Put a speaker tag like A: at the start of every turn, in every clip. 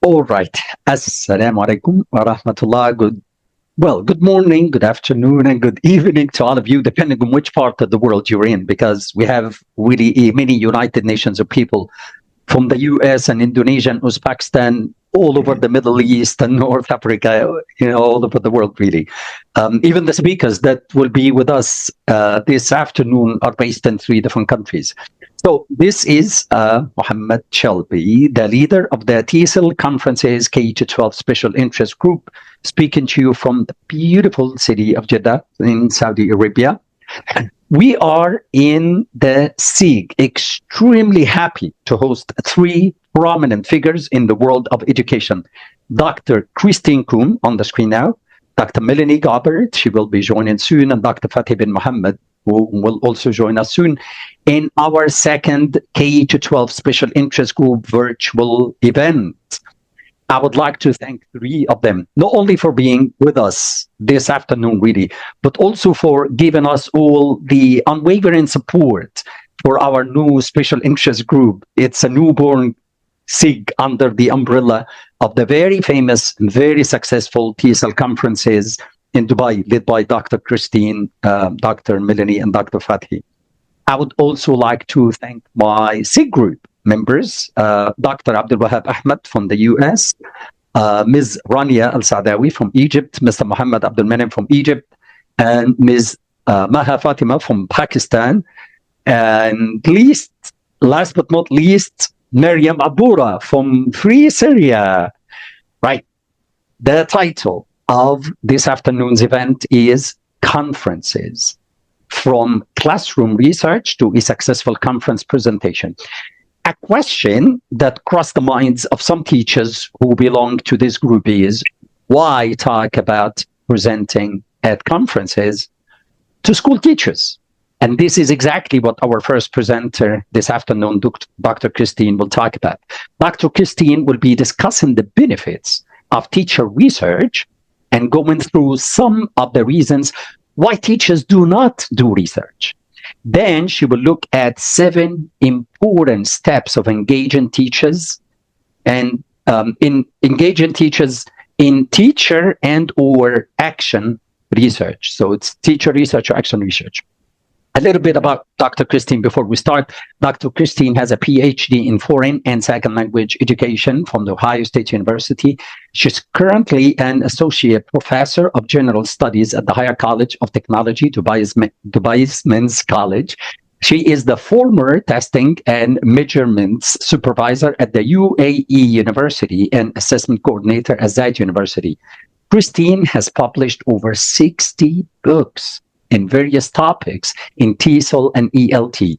A: All right. Assalamu alaikum wa rahmatullah. Good morning, good afternoon, and good evening to all of you, depending on which part of the world you're in, because we have really many United Nations of people from the US and Indonesia and Uzbekistan, all over the Middle East and North Africa, all over the world, really. Even the speakers that will be with us this afternoon are based in 3 different countries. So this is Mohammed Shelby, the leader of the TESOL Conferences K12 Special Interest Group, speaking to you from the beautiful city of Jeddah in Saudi Arabia. We are in the SIG, extremely happy to host 3 prominent figures in the world of education. Dr. Christine Koum on the screen now, Dr. Melanie Gabbert, she will be joining soon, and Dr. Fatih bin Mohammed, who will also join us soon in our second K12 Special Interest Group virtual event. I would like to thank 3 of them, not only for being with us this afternoon, really, but also for giving us all the unwavering support for our new special interest group. It's a newborn SIG under the umbrella of the very famous, very successful TESOL conferences in Dubai, led by Dr. Christine, Dr. Melanie, and Dr. Fatih. I would also like to thank my SIG group members, Dr. Abdul Wahab Ahmed from the US, Ms. Rania Al-Saadawi from Egypt, Mr. Muhammad Abdul Menem from Egypt, and Ms. Maha Fatima from Pakistan, and last but not least, Maryam Aboura from Free Syria. Right. The title of this afternoon's event is Conferences, from Classroom Research to a Successful Conference Presentation. A question that crossed the minds of some teachers who belong to this group is, why talk about presenting at conferences to school teachers? And this is exactly what our first presenter this afternoon, Dr. Christine, will talk about. Dr. Christine will be discussing the benefits of teacher research and going through some of the reasons why teachers do not do research. Then she will look at 7 important steps of engaging teachers and in engaging teachers in teacher and or action research. So it's teacher research or action research. A little bit about Dr. Christine before we start. Dr. Christine has a PhD in foreign and second language education from the Ohio State University. She's currently an associate professor of general studies at the Higher College of Technology, Dubai's Men's College. She is the former testing and measurements supervisor at the UAE University and assessment coordinator at Zayed University. Christine has published over 60 books in various topics in TESOL and ELT.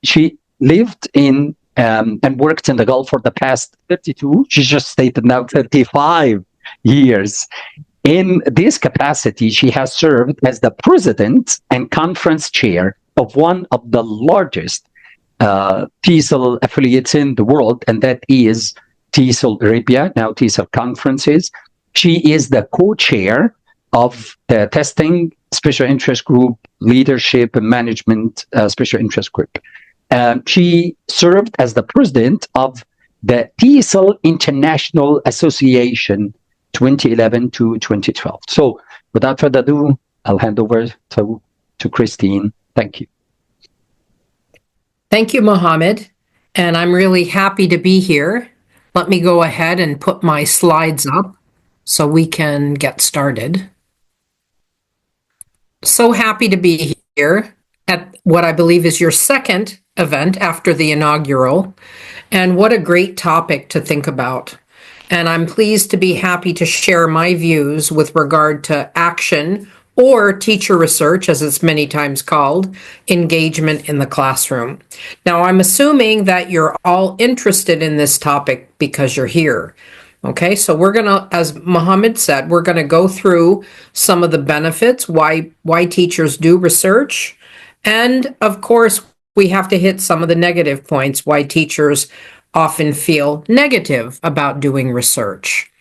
A: She lived in and worked in the Gulf for the past 32, she just stated now 35 years. In this capacity, she has served as the president and conference chair of one of the largest TESOL affiliates in the world, and that is TESOL Arabia, now TESOL Conferences. She is the co-chair of the Testing Special Interest Group, Leadership and Management Special Interest Group. She served as the president of the TESOL International Association 2011 to 2012. So without further ado, I'll hand over to Christine. Thank you.
B: Thank you, Mohammed. And I'm really happy to be here. Let me go ahead and put my slides up so we can get started. So happy to be here at what I believe is your second event after the inaugural. And what a great topic to think about. And I'm pleased to be happy to share my views with regard to action or teacher research, as it's many times called, engagement in the classroom. Now, I'm assuming that you're all interested in this topic because you're here. Okay, so we're going to, as Mohammed said, we're going to go through some of the benefits, why teachers do research. And of course, we have to hit some of the negative points, why teachers often feel negative about doing research.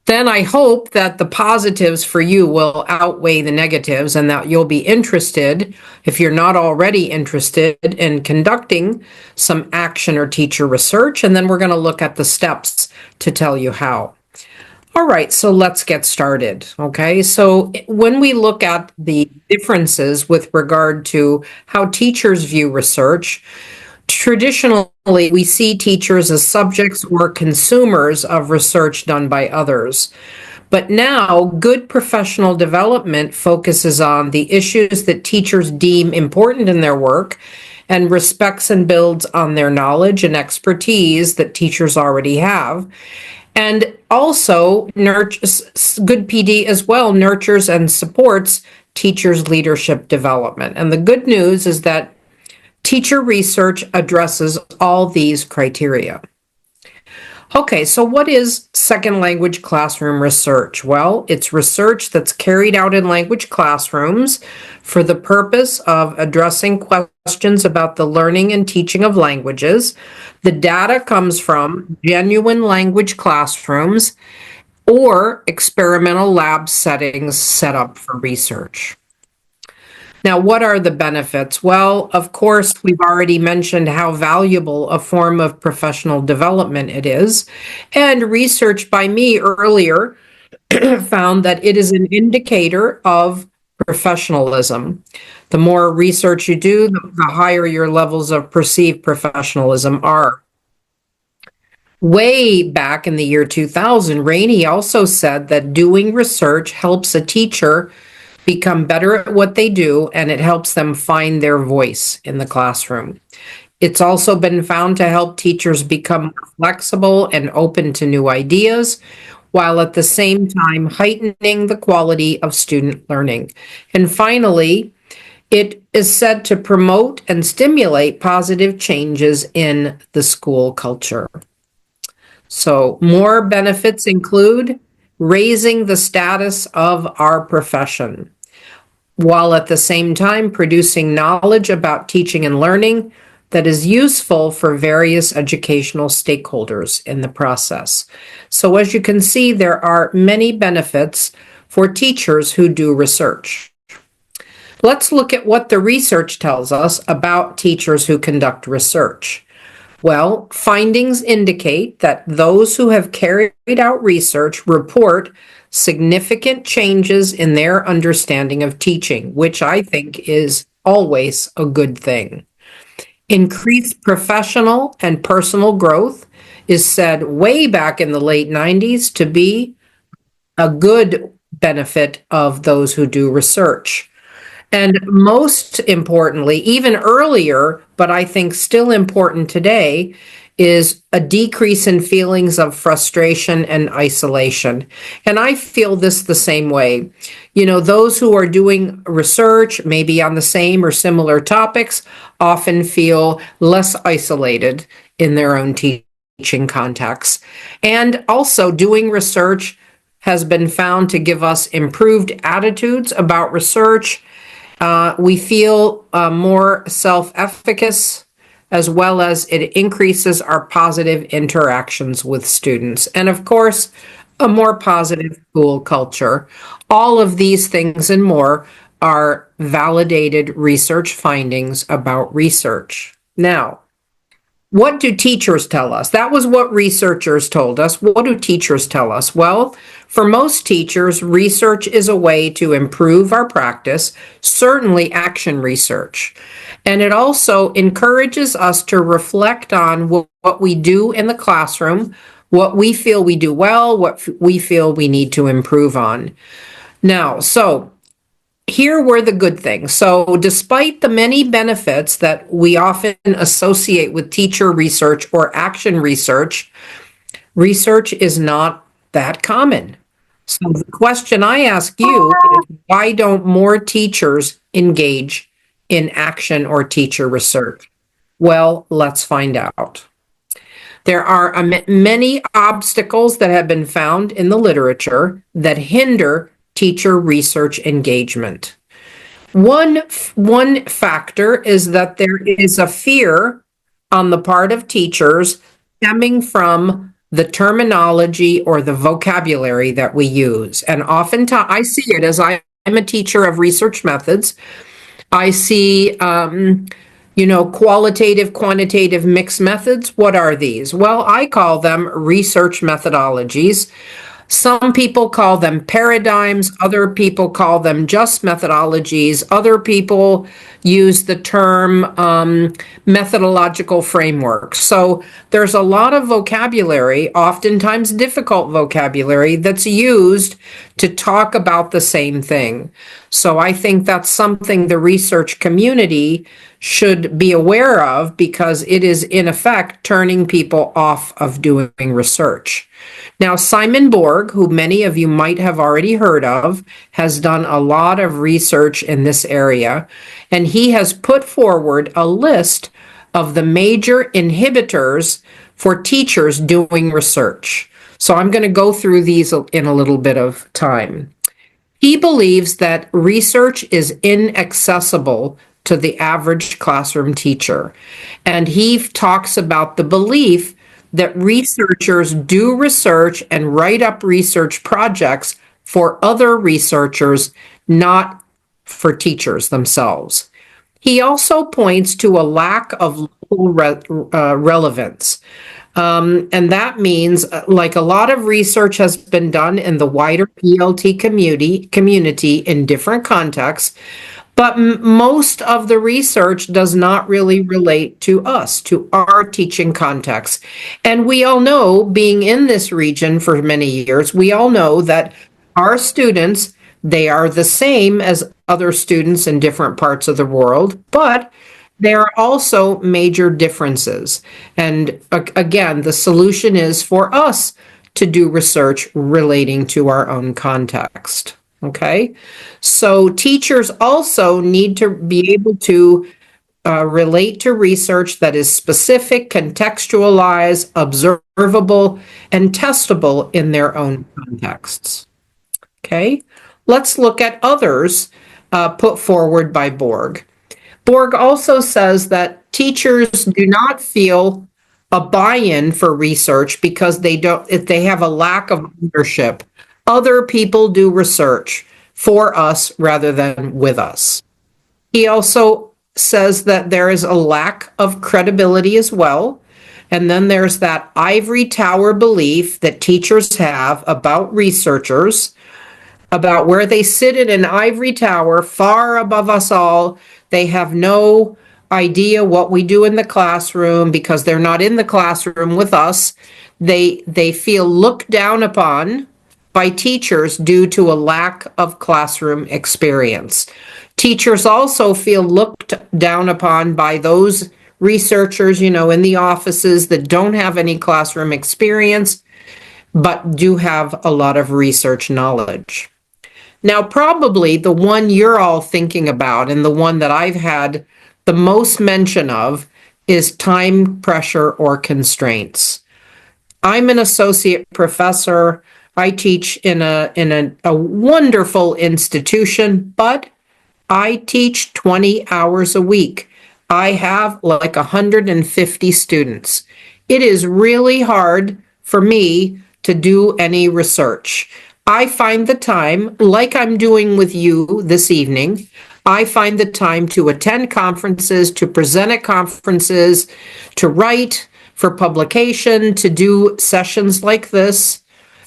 B: then I hope that the positives for you will outweigh the negatives and that you'll be interested, if you're not already interested, in conducting some action or teacher research. And then we're going to look at the steps to tell you how. All right, so let's get started. Okay, so when we look at the differences with regard to how teachers view research, traditionally we see teachers as subjects or consumers of research done by others. But now, good professional development focuses on the issues that teachers deem important in their work and respects and builds on their knowledge and expertise that teachers already have. And also, good PD as well nurtures and supports teachers' leadership development. And the good news is that teacher research addresses all these criteria. Okay, so what is second language classroom research? Well, it's research that's carried out in language classrooms for the purpose of addressing questions about the learning and teaching of languages. The data comes from genuine language classrooms or experimental lab settings set up for research. Now, what are the benefits? Well, of course, we've already mentioned how valuable a form of professional development it is. And research by me earlier found that it is an indicator of professionalism. The more research you do, the higher your levels of perceived professionalism are. Way back in the year 2000, Rainey also said that doing research helps a teacher become better at what they do, and it helps them find their voice in the classroom. It's also been found to help teachers become flexible and open to new ideas, while at the same time heightening the quality of student learning. And finally, it is said to promote and stimulate positive changes in the school culture. So, more benefits include raising the status of our profession, while at the same time producing knowledge about teaching and learning that is useful for various educational stakeholders in the process. So as you can see, there are many benefits for teachers who do research. Let's look at what the research tells us about teachers who conduct research. Well, findings indicate that those who have carried out research report significant changes in their understanding of teaching, which I think is always a good thing. Increased professional and personal growth is said way back in the late 90s to be a good benefit of those who do research. And most importantly, even earlier, but I think still important today, is a decrease in feelings of frustration and isolation. And I feel this the same way. You know, those who are doing research, maybe on the same or similar topics, often feel less isolated in their own teaching contexts. And also, doing research has been found to give us improved attitudes about research. We feel more self-efficacy, as well as it increases our positive interactions with students. And of course, a more positive school culture. All of these things and more are validated research findings about research. Now, what do teachers tell us? That was what researchers told us. What do teachers tell us? Well, for most teachers, research is a way to improve our practice, certainly action research. And it also encourages us to reflect on what we do in the classroom, what we feel we do well, what we feel we need to improve on. Now, so here were the good things. So despite the many benefits that we often associate with teacher research or action research, research is not that common. So the question I ask you is, why don't more teachers engage in action or teacher research? Well, let's find out. There are many obstacles that have been found in the literature that hinder teacher research engagement. One factor is that there is a fear on the part of teachers stemming from the terminology or the vocabulary that we use. And oftentimes, I see it as I'm a teacher of research methods. I see, qualitative, quantitative, mixed methods. What are these? Well, I call them research methodologies. Some people call them paradigms, other people call them just methodologies, other people use the term methodological framework. So there's a lot of vocabulary, oftentimes difficult vocabulary, that's used to talk about the same thing. So I think that's something the research community should be aware of, because it is in effect turning people off of doing research. Now, Simon Borg, who many of you might have already heard of, has done a lot of research in this area, and he has put forward a list of the major inhibitors for teachers doing research. So I'm going to go through these in a little bit of time. He believes that research is inaccessible to the average classroom teacher, and he talks about the belief that researchers do research and write up research projects for other researchers, not for teachers themselves. He also points to a lack of local relevance. And that means, like, a lot of research has been done in the wider ELT community in different contexts, but most of the research does not really relate to us, to our teaching context. And we all know, being in this region for many years, we all know that our students, they are the same as other students in different parts of the world, but there are also major differences. And again, the solution is for us to do research relating to our own context. Okay, so teachers also need to be able to relate to research that is specific, contextualized, observable, and testable in their own contexts. Okay, let's look at others put forward by Borg. Borg also says that teachers do not feel a buy-in for research because they have a lack of ownership. Other people do research for us rather than with us. He also says that there is a lack of credibility as well. And then there's that ivory tower belief that teachers have about researchers, about where they sit in an ivory tower far above us all. They have no idea what we do in the classroom because they're not in the classroom with us. They feel looked down upon by teachers due to a lack of classroom experience. Teachers also feel looked down upon by those researchers, in the offices that don't have any classroom experience, but do have a lot of research knowledge. Now, probably the one you're all thinking about, and the one that I've had the most mention of, is time pressure or constraints. I'm an associate professor. I teach in a wonderful institution, but I teach 20 hours a week. I have like 150 students. It is really hard for me to do any research. I find the time, like I'm doing with you this evening, I find the time to attend conferences, to present at conferences, to write for publication, to do sessions like this.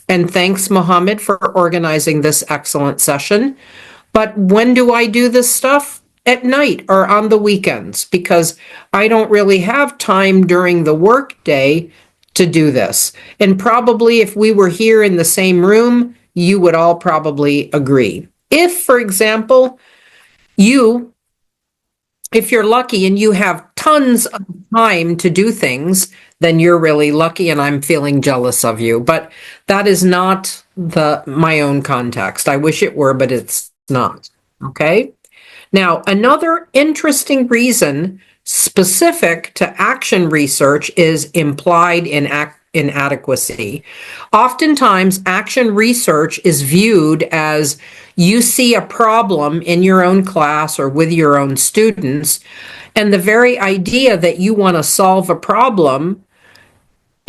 B: And thanks, Mohammed, for organizing this excellent session. But when do I do this stuff? At night or on the weekends, because I don't really have time during the workday to do this. And probably if we were here in the same room, you would all probably agree. If, for example, if you're lucky and you have tons of time to do things, then you're really lucky and I'm feeling jealous of you. But that is not my own context. I wish it were, but it's not. Okay? Now, another interesting reason specific to action research is implied inadequacy. Oftentimes, action research is viewed as you see a problem in your own class or with your own students, and the very idea that you want to solve a problem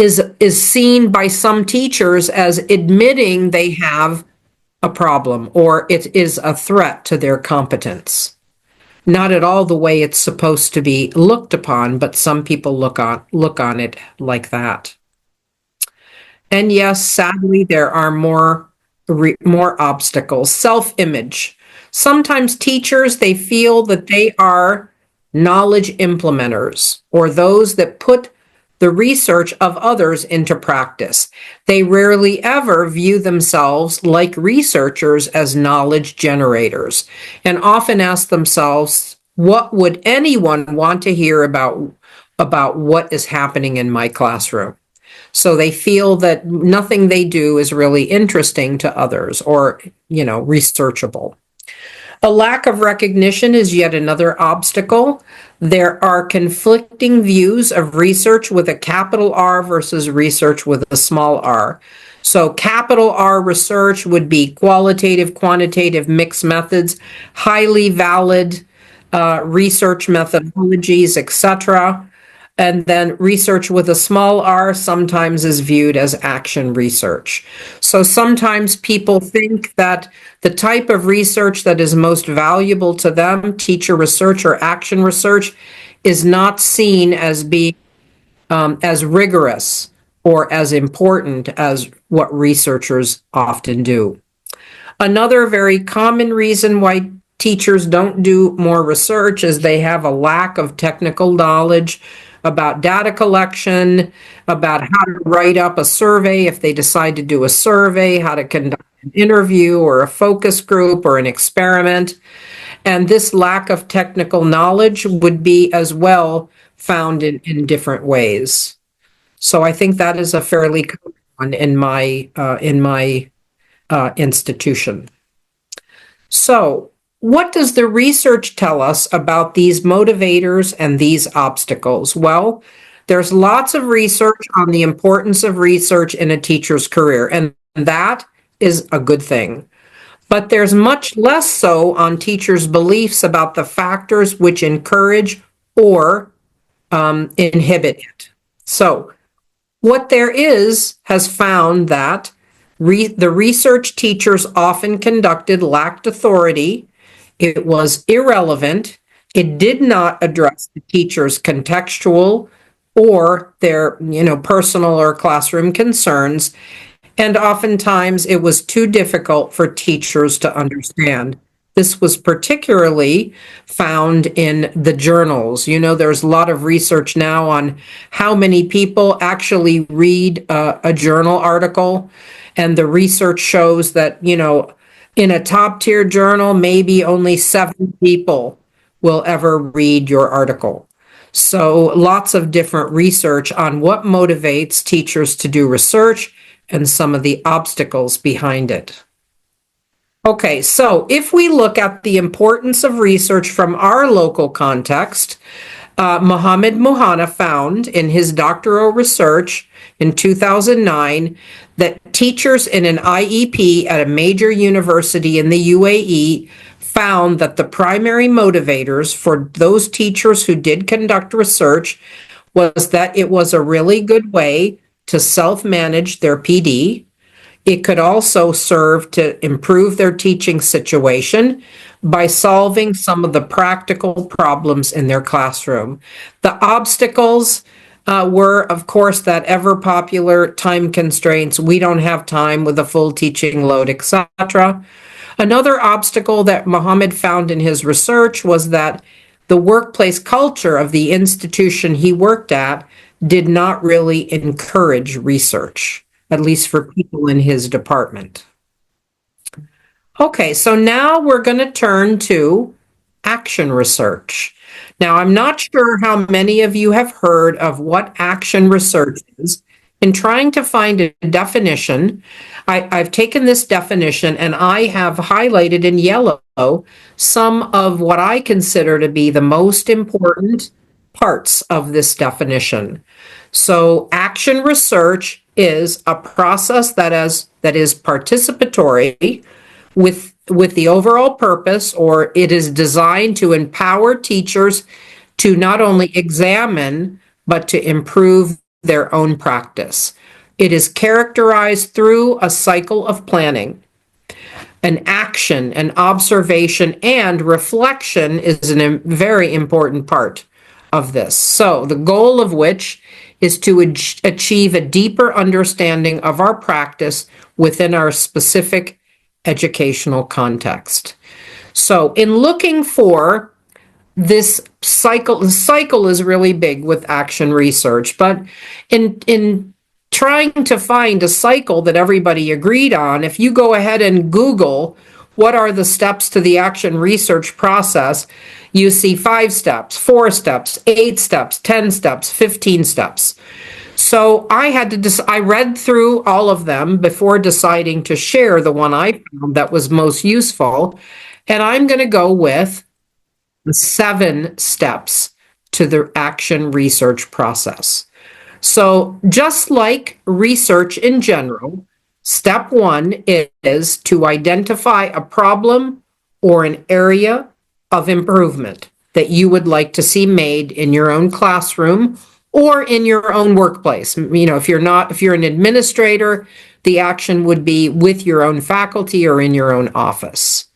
B: is seen by some teachers as admitting they have a problem or it is a threat to their competence. Not at all the way it's supposed to be looked upon, but some people look on it like that. And yes, sadly, there are more obstacles. Self-image. Sometimes teachers, they feel that they are knowledge implementers or those that put the research of others into practice. They rarely ever view themselves like researchers as knowledge generators and often ask themselves, what would anyone want to hear about what is happening in my classroom? So they feel that nothing they do is really interesting to others or, researchable. A lack of recognition is yet another obstacle. There are conflicting views of research with a capital R versus research with a small r. So capital R research would be qualitative, quantitative, mixed methods, highly valid research methodologies, etc. And then research with a small r sometimes is viewed as action research. So sometimes people think that the type of research that is most valuable to them, teacher research or action research, is not seen as being as rigorous or as important as what researchers often do. Another very common reason why teachers don't do more research is they have a lack of technical knowledge about data collection, about how to write up a survey if they decide to do a survey, how to conduct an interview or a focus group or an experiment. And this lack of technical knowledge would be as well found in different ways. So I think that is a fairly common one in my institution. So what does the research tell us about these motivators and these obstacles? Well, there's lots of research on the importance of research in a teacher's career, and that is a good thing. But there's much less so on teachers' beliefs about the factors which encourage or inhibit it. So what there has found that the research teachers often conducted lacked authority. It was irrelevant. It did not address the teacher's contextual or their, personal or classroom concerns. And oftentimes it was too difficult for teachers to understand. This was particularly found in the journals. There's a lot of research now on how many people actually read a journal article. And the research shows that, in a top tier journal, maybe only 7 people will ever read your article. So lots of different research on what motivates teachers to do research and some of the obstacles behind it. Okay, so if we look at the importance of research from our local context, Mohammed Mohana found in his doctoral research in 2009 that teachers in an IEP at a major university in the UAE found that the primary motivators for those teachers who did conduct research was that it was a really good way to self-manage their PD. It could also serve to improve their teaching situation by solving some of the practical problems in their classroom. The obstacles were, of course, that ever popular time constraints. We don't have time with a full teaching load, etc. Another obstacle that Mohammed found in his research was that the workplace culture of the institution he worked at did not really encourage research, at least for people in his department. Okay, so now we're going to turn to action research. Now, I'm not sure how many of you have heard of what action research is. In trying to find a definition, I've taken this definition and I have highlighted in yellow some of what I consider to be the most important parts of this definition. So action research is a process that is participatory with the overall purpose, or it is designed to empower teachers to not only examine, but to improve their own practice. It is characterized through a cycle of planning. An action, an observation, and reflection is a very important part of this. So, the goal of which is to achieve a deeper understanding of our practice within our specific educational context. So, in looking for this cycle, the cycle is really big with action research, but in trying to find a cycle that everybody agreed on, if you go ahead and Google what are the steps to the action research process, you see 5 steps, 4 steps, 8 steps, 10 steps, 15 steps. So I had to I read through all of them before deciding to share the one I found that was most useful, and I'm going to go with the 7 steps to the action research process. So just like research in general, step 1 is to identify a problem or an area of improvement that you would like to see made in your own classroom or in your own workplace. You know, if you're an administrator, the action would be with your own faculty or in your own office.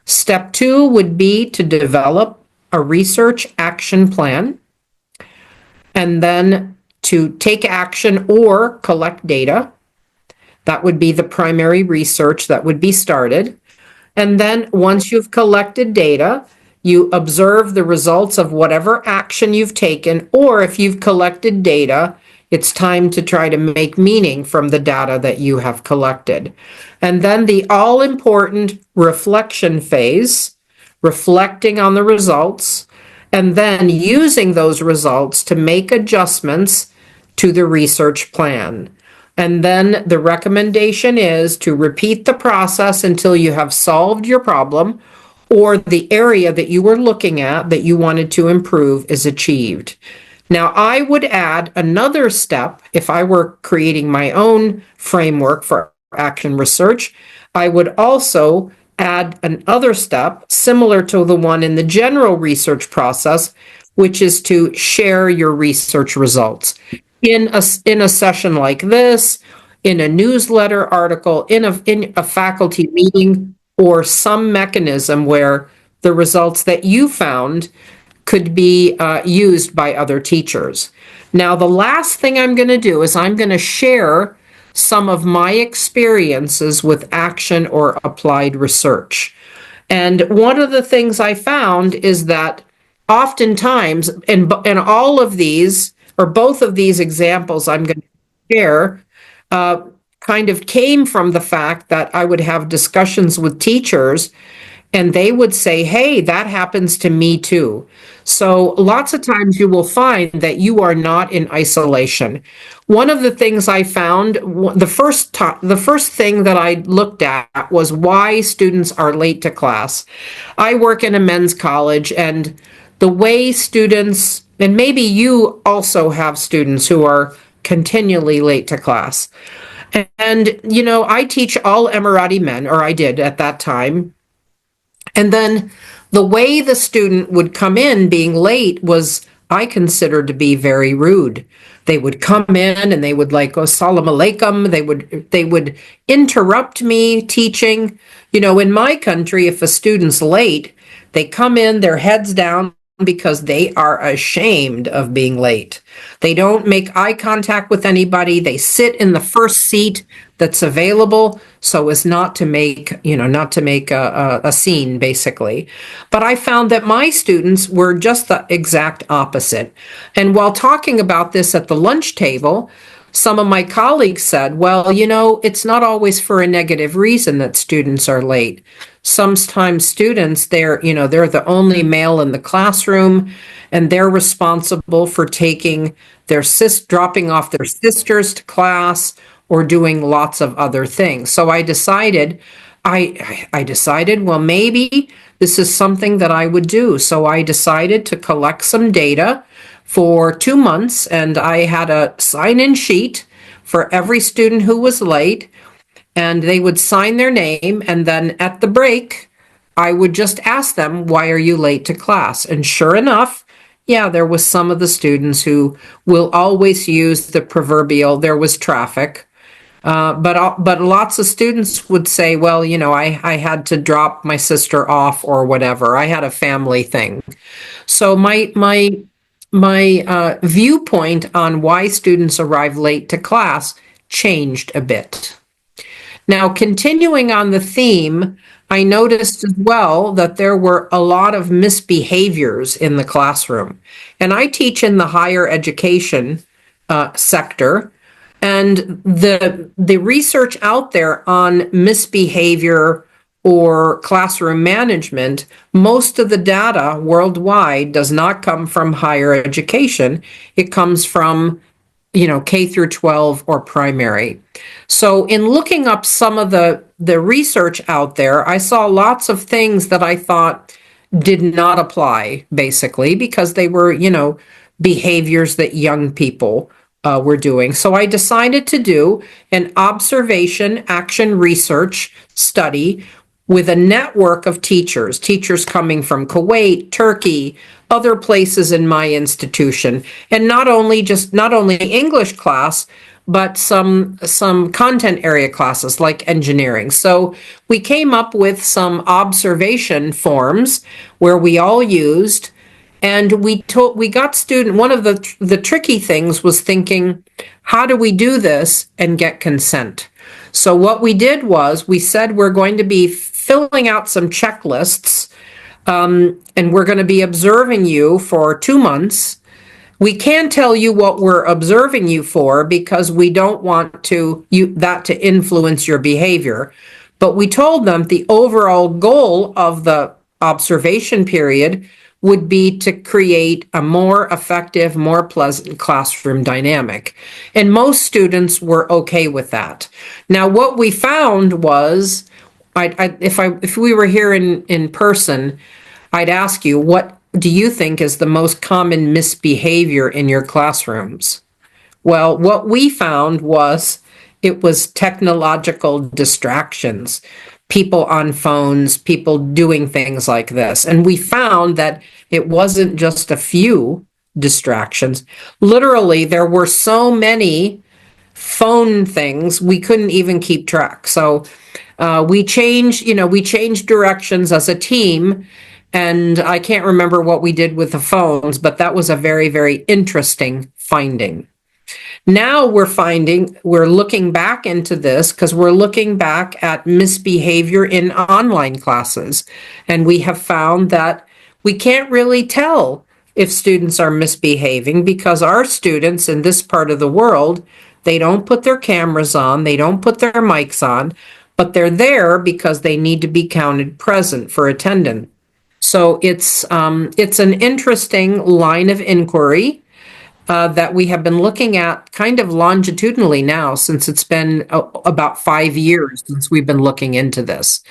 B: Step 2 would be to develop a research action plan, and then to take action or collect data. That would be the primary research that would be started. And then once you've collected data, you observe the results of whatever action you've taken, or if you've collected data, it's time to try to make meaning from the data that you have collected. And then the all-important reflection phase, reflecting on the results, and then using those results to make adjustments to the research plan. And then the recommendation is to repeat the process until you have solved your problem or the area that you were looking at that you wanted to improve is achieved. Now, I would add another step. If I were creating my own framework for action research, I would also add another step similar to the one in the general research process, which is to share your research results in a session like this, in a newsletter article, in a faculty meeting, or some mechanism where the results that you found could be used by other teachers. Now, the last thing I'm going to do is I'm going to share some of my experiences with action or applied research. And one of the things I found is that oftentimes, in all of these, or both of these examples I'm going to share, kind of came from the fact that I would have discussions with teachers and they would say, hey, that happens to me too. So lots of times you will find that you are not in isolation. One of the things I found, the first thing that I looked at was why students are late to class. I work in a men's college, and the way students, and maybe you also have students who are continually late to class. And, you know, I teach all Emirati men, or I did at that time. And then the way the student would come in being late was, I considered to be very rude. They would come in and they would like, oh, salam alaikum. They would interrupt me teaching. You know, in my country, if a student's late, they come in, their heads down, because they are ashamed of being late. They don't make eye contact with anybody. They sit in the first seat that's available so as not to make a scene, basically. But I found that my students were just the exact opposite. And while talking about this at the lunch table, some of my colleagues said, well, you know, it's not always for a negative reason that students are late. Sometimes students, they're the only male in the classroom, and they're responsible for dropping off their sisters to class or doing lots of other things. So I decided, well, maybe this is something that I would do. So I decided to collect some data for 2 months, and I had a sign-in sheet for every student who was late, and they would sign their name, and then at the break, I would just ask them, why are you late to class? And sure enough, yeah, there was some of the students who will always use the proverbial, there was traffic. But lots of students would say, well, I had to drop my sister off or whatever. I had a family thing. So my viewpoint on why students arrive late to class changed a bit. Now, continuing on the theme, I noticed as well that there were a lot of misbehaviors in the classroom. And I teach in the higher education sector, and the research out there on misbehavior or classroom management, most of the data worldwide does not come from higher education. It comes from K through 12 or primary. So in looking up some of the research out there, I saw lots of things that I thought did not apply, basically, because they were, behaviors that young people were doing. So I decided to do an observation action research study with a network of teachers coming from Kuwait, Turkey, other places in my institution, and not only English class, but some content area classes like engineering. So we came up with some observation forms where we all used, and we got student. One of the tricky things was thinking, how do we do this and get consent? So what we did was we said we're going to be filling out some checklists, and we're going to be observing you for 2 months. We can tell you what we're observing you for because we don't want that to influence your behavior. But we told them the overall goal of the observation period would be to create a more effective, more pleasant classroom dynamic. And most students were okay with that. Now, what we found was, if we were here in person, I'd ask you, what do you think is the most common misbehavior in your classrooms? Well, what we found was it was technological distractions, people on phones, people doing things like this. And we found that it wasn't just a few distractions. Literally, there were so many phone things, we couldn't even keep track. So we changed directions as a team, and I can't remember what we did with the phones, but that was a very, very interesting finding. Now we're looking back into this because we're looking back at misbehavior in online classes. And we have found that we can't really tell if students are misbehaving because our students in this part of the world, they don't put their cameras on, they don't put their mics on, but they're there because they need to be counted present for attendance. So it's an interesting line of inquiry that we have been looking at kind of longitudinally now, since it's been about 5 years since we've been looking into this.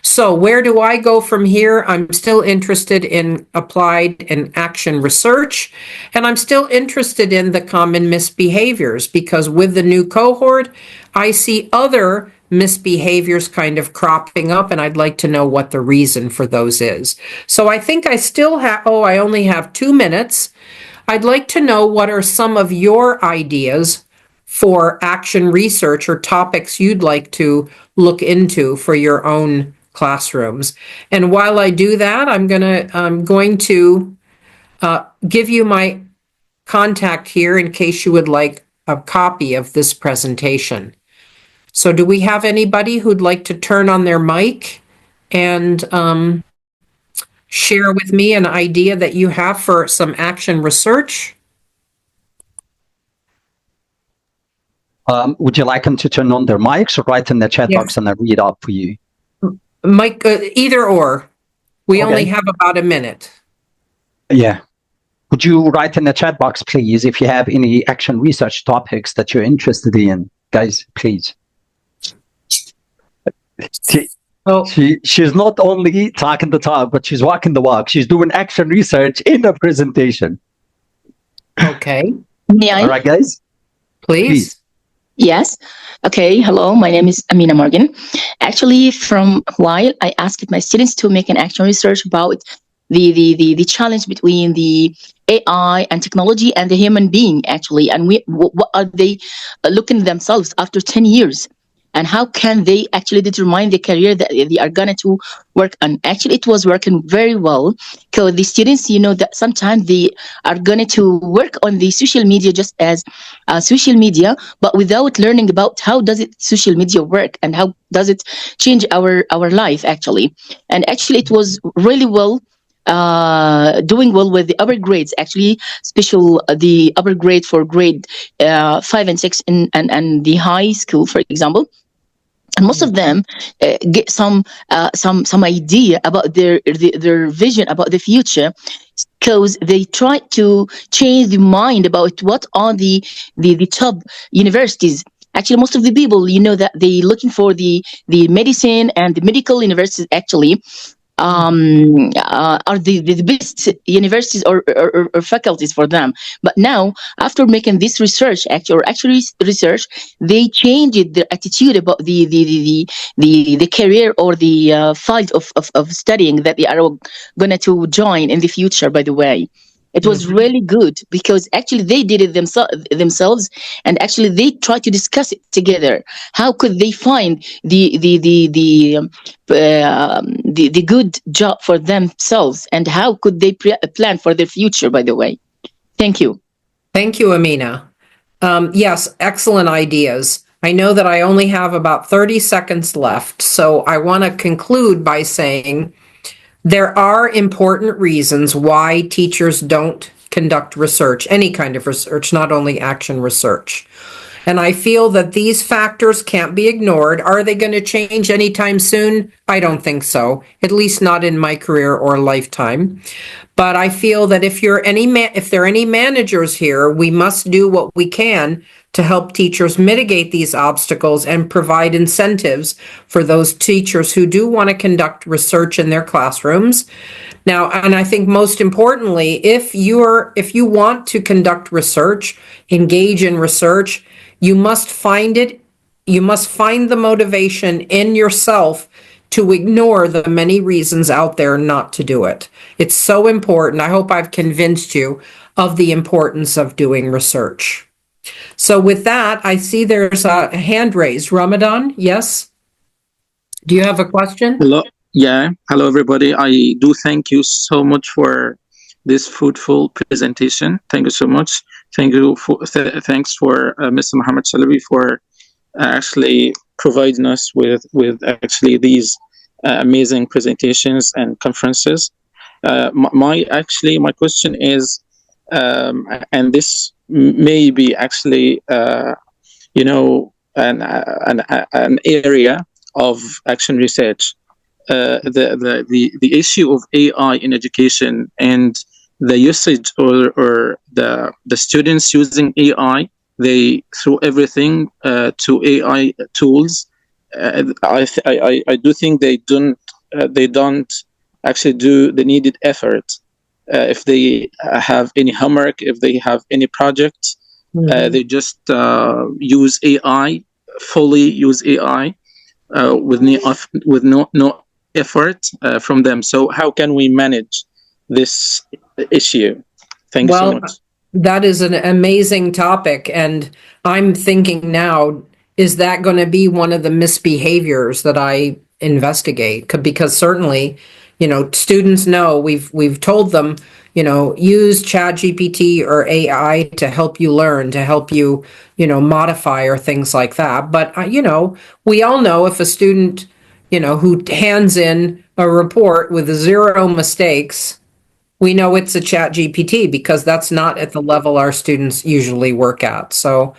B: So where do I go from here? I'm still interested in applied and action research, and I'm still interested in the common misbehaviors, because with the new cohort, I see other misbehaviors kind of cropping up, and I'd like to know what the reason for those is. So I think I still have, I only have 2 minutes. I'd like to know what are some of your ideas for action research or topics you'd like to look into for your own classrooms. And while I do that, I'm going to give you my contact here in case you would like a copy of this presentation. So do we have anybody who'd like to turn on their mic and share with me an idea that you have for some action research?
A: Would you like them to turn on their mics or write in the chat box and I read out for you?
B: Mike, either or. We only have about a minute.
A: Yeah. Would you write in the chat box, please, if you have any action research topics that you're interested in? Guys, please. She's not only talking the talk, but she's walking the walk. She's doing action research in a presentation.
B: Okay.
C: May I?
A: All right, guys.
B: Please.
C: Yes. Okay. Hello. My name is Amina Morgan. Actually, from a while, I asked my students to make an action research about the challenge between the AI and technology and the human being actually, and what are they looking themselves after 10 years, and how can they actually determine the career that they are going to work on. Actually, it was working very well, because the students, that sometimes they are going to work on the social media just as social media, but without learning about how does it social media work and how does it change our life actually. And actually it was really well, doing well with the upper grades actually, special the upper grade for grade 5 and 6 and the high school, for example. And most of them get some idea about their vision about the future, because they try to change the mind about what are the top universities. Actually, most of the people, that they looking for the medicine and the medical universities actually, are the best universities or faculties for them. But now, after making this research, actually research, they changed their attitude about the career or the field of studying that they are going to join in the future. By the way, it was really good, because actually they did it themselves, and actually they tried to discuss it together. How could they find the good job for themselves, and how could they plan for their future? By the way, thank you.
B: Thank you, Amina. Yes, excellent ideas. I know that I only have about 30 seconds left, so I want to conclude by saying there are important reasons why teachers don't conduct research, any kind of research, not only action research. And I feel that these factors can't be ignored. Are they going to change anytime soon? I don't think so, at least not in my career or lifetime. But I feel that if there are any managers here, we must do what we can to help teachers mitigate these obstacles and provide incentives for those teachers who do want to conduct research in their classrooms. Now, and I think most importantly, if you want to conduct research, engage in research, you must find the motivation in yourself to ignore the many reasons out there not to do it. It's so important. I hope I've convinced you of the importance of doing research. So with that, I see there's a hand raised. Ramadan, yes? Do you have a question?
D: Hello. Yeah. Hello, everybody. I do thank you so much for this fruitful presentation. Thank you so much. Thanks for Mr. Mohammed Shalabi for actually providing us with actually these amazing presentations and conferences. My question is, and this may be actually an area of action research. The issue of AI in education and the usage or the students using AI, they throw everything to AI tools. I do think they don't actually do the needed effort. If they have any homework, if they have any project, they just use AI, fully use AI with no effort from them. So how can we manage this issue? Thank you so much.
B: That is an amazing topic, and I'm thinking now, is that going to be one of the misbehaviors that I investigate? Because certainly, students know we've told them, use ChatGPT or AI to help you learn, to help you, modify or things like that. But we all know if a student, who hands in a report with 0 mistakes, we know it's a ChatGPT, because that's not at the level our students usually work at. So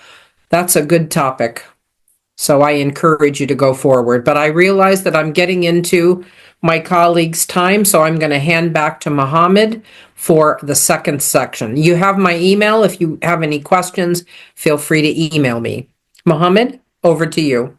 B: that's a good topic. So I encourage you to go forward. But I realize that I'm getting into my colleague's time, so I'm going to hand back to Mohammed for the second section. You have my email. If you have any questions, feel free to email me. Mohammed, over to you.